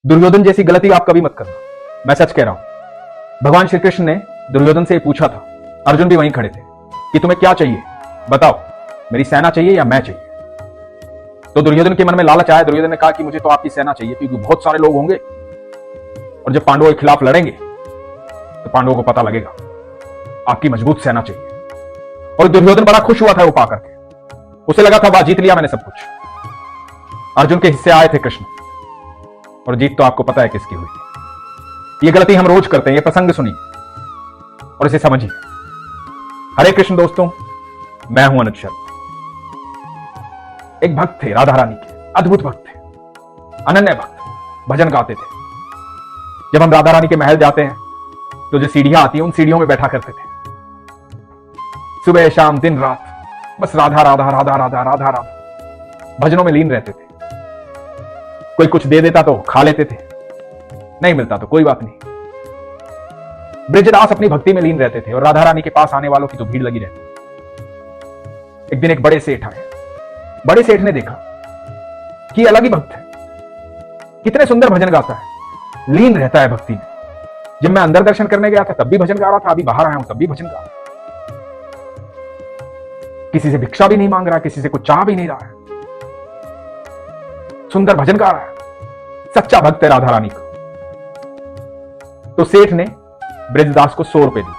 दुर्योधन जैसी गलती आप कभी मत करना, मैं सच कह रहा हूं। भगवान श्री कृष्ण ने दुर्योधन से पूछा था, अर्जुन भी वहीं खड़े थे, कि तुम्हें क्या चाहिए बताओ, मेरी सेना चाहिए या मैं चाहिए। तो दुर्योधन के मन में लालच आया। दुर्योधन ने कहा कि मुझे तो आपकी सेना चाहिए, क्योंकि बहुत सारे लोग होंगे और जब पांडवों के खिलाफ लड़ेंगे तो पांडवों को पता लगेगा, आपकी मजबूत सेना चाहिए। और दुर्योधन बड़ा खुश हुआ था वो पाकर के, उसे लगा था वाह जीत लिया मैंने सब कुछ। अर्जुन के हिस्से आए थे कृष्ण, और जीत तो आपको पता है किसकी हुई थी। ये गलती हम रोज करते हैं, ये प्रसंग सुनिए और इसे समझिए। हरे कृष्ण दोस्तों, मैं हूं अनुज शर्मा। एक भक्त थे राधा रानी के, अद्भुत भक्त थे, अनन्य भक्त, भजन गाते थे। जब हम राधा रानी के महल जाते हैं तो जो सीढ़ियां आती हैं उन सीढ़ियों में बैठा करते थे, सुबह शाम दिन रात बस राधा राधा राधा राधा राधा राधा भजनों में लीन रहते थे। कोई कुछ दे देता तो खा लेते थे, नहीं मिलता तो कोई बात नहीं। ब्रजदास अपनी भक्ति में लीन रहते थे और राधा रानी के पास आने वालों की तो भीड़ लगी रहती। एक दिन एक बड़े सेठ आए। बड़े सेठ ने देखा कि अलग ही भक्त है, कितने सुंदर भजन गाता है, लीन रहता है भक्ति में। जब मैं अंदर दर्शन करने गया था तब भी भजन गा रहा था, अभी बाहर आया हूं तब भी भजन गा रहा। किसी से भिक्षा भी नहीं मांग रहा, किसी से कुछ चाह भी नहीं रहा है, सुंदर भजन गा रहा है, सच्चा भक्त है राधा रानी का। तो सेठ ने ब्रजदास को 100 रुपए दिए।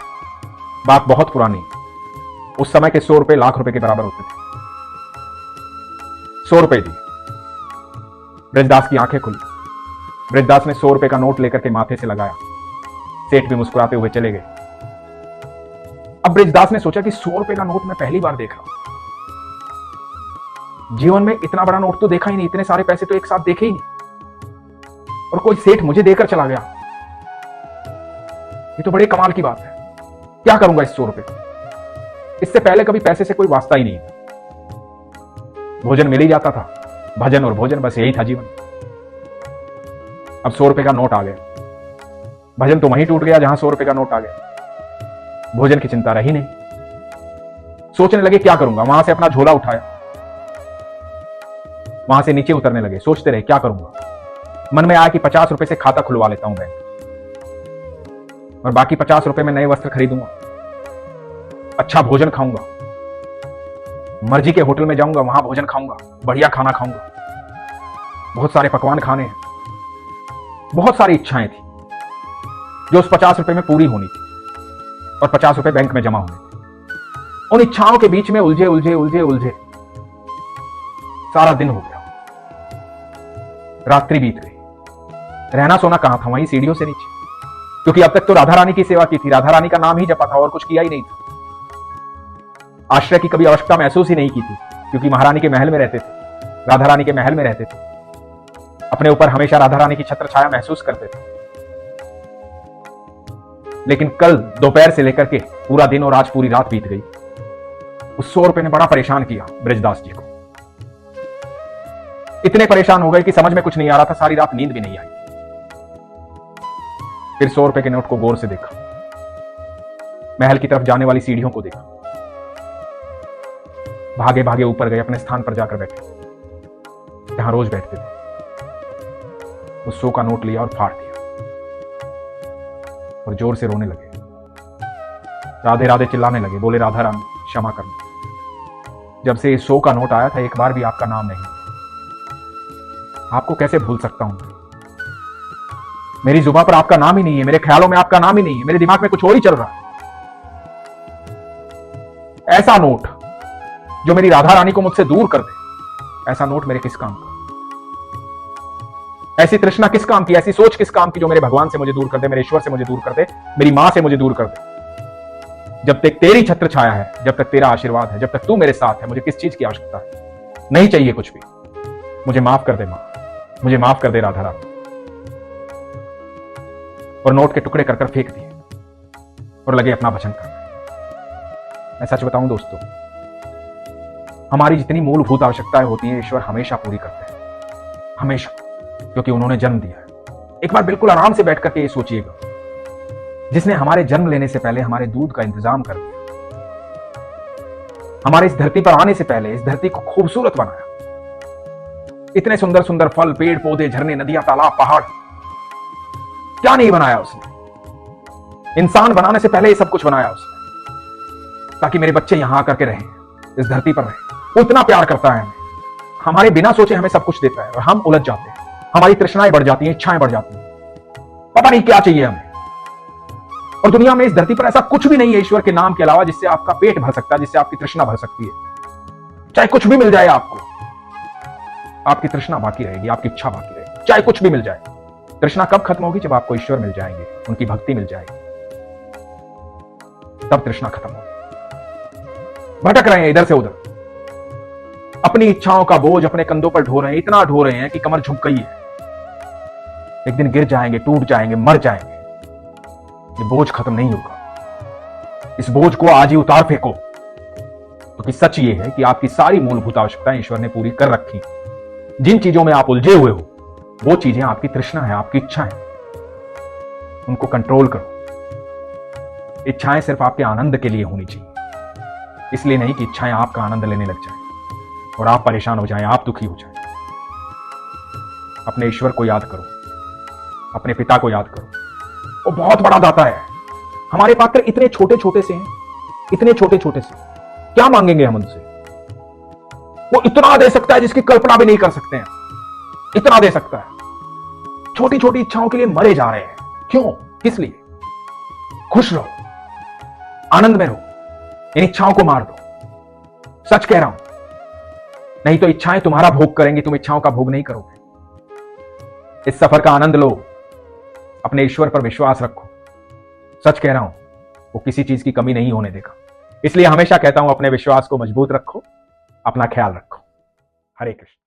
बात बहुत पुरानी है, उस समय के 100 रुपए लाख रुपए के बराबर होते थे। 100 रुपए दिए, ब्रजदास की आंखें खुली। ब्रजदास ने 100 रुपए का नोट लेकर के माथे से लगाया। सेठ भी मुस्कुराते हुए चले गए। अब ब्रजदास ने सोचा कि 100 रुपए का नोट मैं पहली बार देख रहा हूं, जीवन में इतना बड़ा नोट तो देखा ही नहीं, इतने सारे पैसे तो एक साथ देखे ही नहीं, और कोई सेठ मुझे देकर चला गया। ये तो बड़े कमाल की बात है, क्या करूंगा इस 100 रुपए का। इससे पहले कभी पैसे से कोई वास्ता ही नहीं था, भोजन मिल ही जाता था, भजन और भोजन, बस यही था जीवन। अब 100 रुपए का नोट आ गया, भजन तो वहीं टूट गया जहां 100 रुपए का नोट आ गया, भोजन की चिंता रही नहीं। सोचने लगे क्या करूंगा, वहां से अपना झोला उठाया, वहां से नीचे उतरने लगे, सोचते रहे क्या करूंगा। मन में आया कि 50 रुपए से खाता खुलवा लेता हूं बैंक, और बाकी 50 रुपए में नए वस्त्र खरीदूंगा, अच्छा भोजन खाऊंगा, मर्जी के होटल में जाऊंगा, वहां भोजन खाऊंगा, बढ़िया खाना खाऊंगा, बहुत सारे पकवान खाने हैं। बहुत सारी इच्छाएं थी जो उस 50 रुपए में पूरी होनी थी, और 50 रुपए बैंक में जमा होने थे। उन इच्छाओं के बीच में उलझे उलझे उलझे उलझे सारा दिन हो गया, रात्रि बीत गई। रहना सोना कहां था, वहीं सीढ़ियों से नीचे, क्योंकि अब तक तो राधा रानी की सेवा की थी, राधा रानी का नाम ही जपा था और कुछ किया ही नहीं था। आश्रय की कभी आवश्यकता महसूस ही नहीं की थी, क्योंकि महारानी के महल में रहते थे, राधा रानी के महल में रहते थे, अपने ऊपर हमेशा राधा रानी की छत्र छाया महसूस करते थे। लेकिन कल दोपहर से लेकर के पूरा दिन और आज पूरी रात बीत गई। उस 100 रुपए ने बड़ा परेशान किया ब्रजदास जी को। इतने परेशान हो गए कि समझ में कुछ नहीं आ रहा था, सारी रात नींद भी नहीं आई। फिर 100 रुपए के नोट को गौर से देखा, महल की तरफ जाने वाली सीढ़ियों को देखा, भागे भागे ऊपर गए, अपने स्थान पर जाकर बैठे जहां रोज बैठते थे। उस 100 का नोट लिया और फाड़ दिया और जोर से रोने लगे, राधे राधे चिल्लाने लगे, बोले राधा रानी क्षमा करना, जब से इस 100 का नोट आया था एक बार भी आपका नाम नहीं, आपको कैसे भूल सकता हूं। मेरी जुबान पर आपका नाम ही नहीं है, मेरे ख्यालों में आपका नाम ही नहीं है, मेरे दिमाग में कुछ और ही चल रहा है। ऐसा नोट जो मेरी राधा रानी को मुझसे दूर कर दे, ऐसा नोट मेरे किस काम का। ऐसी तृष्णा किस काम की, ऐसी सोच किस काम की जो मेरे भगवान से मुझे दूर कर दे, मेरे ईश्वर से मुझे दूर कर दे, मेरी मां से मुझे दूर कर दे। जब तक तेरी छत्र छाया है, जब तक तेरा आशीर्वाद है, जब तक तू मेरे साथ है, मुझे किस चीज की आवश्यकता है, नहीं चाहिए कुछ भी। मुझे माफ कर दे मां, मुझे माफ कर दे राधा रानी। और नोट के टुकड़े कर फेंक दिए और लगे अपना भजन करने। मैं सच बताऊं दोस्तों, हमारी जितनी मूलभूत आवश्यकताएं होती हैं ईश्वर हमेशा पूरी करते हैं, हमेशा, क्योंकि उन्होंने जन्म दिया है। एक बार बिल्कुल आराम से बैठ करके ये सोचिएगा, जिसने हमारे जन्म लेने से पहले हमारे दूध का इंतजाम कर दिया, हमारे इस धरती पर आने से पहले इस धरती को खूबसूरत बनाया, इतने सुंदर सुंदर फल, पेड़ पौधे, झरने, नदियां, तालाब, पहाड़ क्या नहीं बनाया उसने। इंसान बनाने से पहले ये सब कुछ बनाया उसने, ताकि मेरे बच्चे यहां आकर के रहें, इस धरती पर रहें। वो इतना प्यार करता है हमें, हमारे बिना सोचे हमें सब कुछ देता है, और हम उलझ जाते हैं। हमारी तृष्णाएं बढ़ जाती हैं, इच्छाएं बढ़ जाती हैं, पता नहीं क्या चाहिए हमें। और दुनिया में, इस धरती पर ऐसा कुछ भी नहीं है ईश्वर के नाम के अलावा जिससे आपका पेट भर सकता है, जिससे आपकी तृष्णा भर सकती है। चाहे कुछ भी मिल जाए आपको, आपकी तृष्णा बाकी रहेगी, आपकी इच्छा बाकी रहेगी। चाहे कुछ भी मिल जाए, तृष्णा कब खत्म होगी? जब आपको ईश्वर मिल जाएंगे, उनकी भक्ति मिल जाएगी, तब तृष्णा खत्म होगी। भटक रहे हैं इधर से उधर, अपनी इच्छाओं का बोझ अपने कंधों पर ढो रहे हैं, इतना ढो रहे हैं कि कमर झुक गई है। एक दिन गिर जाएंगे, टूट जाएंगे, मर जाएंगे। ये बोझ खत्म नहीं होगा। इस बोझ को आज ही उतार फेंको। क्योंकि सच ये है कि आपकी सारी मूलभूत आवश्यकताएं ईश्वर ने पूरी कर रखी। जिन चीजों में आप उलझे हुए हो, वो चीजें आपकी तृष्णा है, आपकी इच्छा है। उनको कंट्रोल करो। इच्छाएं सिर्फ आपके आनंद के लिए होनी चाहिए, इसलिए नहीं कि इच्छाएं आपका आनंद लेने लग जाएं और आप परेशान हो जाएं, आप दुखी हो जाएं। अपने ईश्वर को याद करो, अपने पिता को याद करो। वो बहुत बड़ा दाता है। हमारे पात्र इतने छोटे छोटे से हैं, इतने छोटे छोटे से, क्या मांगेंगे हम उनसे? वो इतना दे सकता है जिसकी कल्पना भी नहीं कर सकते हैं। इतना दे सकता है। छोटी छोटी इच्छाओं के लिए मरे जा रहे हैं। क्यों? किस लिए? खुश रहो, आनंद में रहो, इन इच्छाओं को मार दो। सच कह रहा हूं, नहीं तो इच्छाएं तुम्हारा भोग करेंगी, तुम इच्छाओं का भोग नहीं करोगे। इस सफर का आनंद लो, अपने ईश्वर पर विश्वास रखो। सच कह रहा हूं, वो किसी चीज की कमी नहीं होने देगा। इसलिए हमेशा कहता हूं, अपने विश्वास को मजबूत रखो, अपना ख्याल रखो। हरे कृष्ण।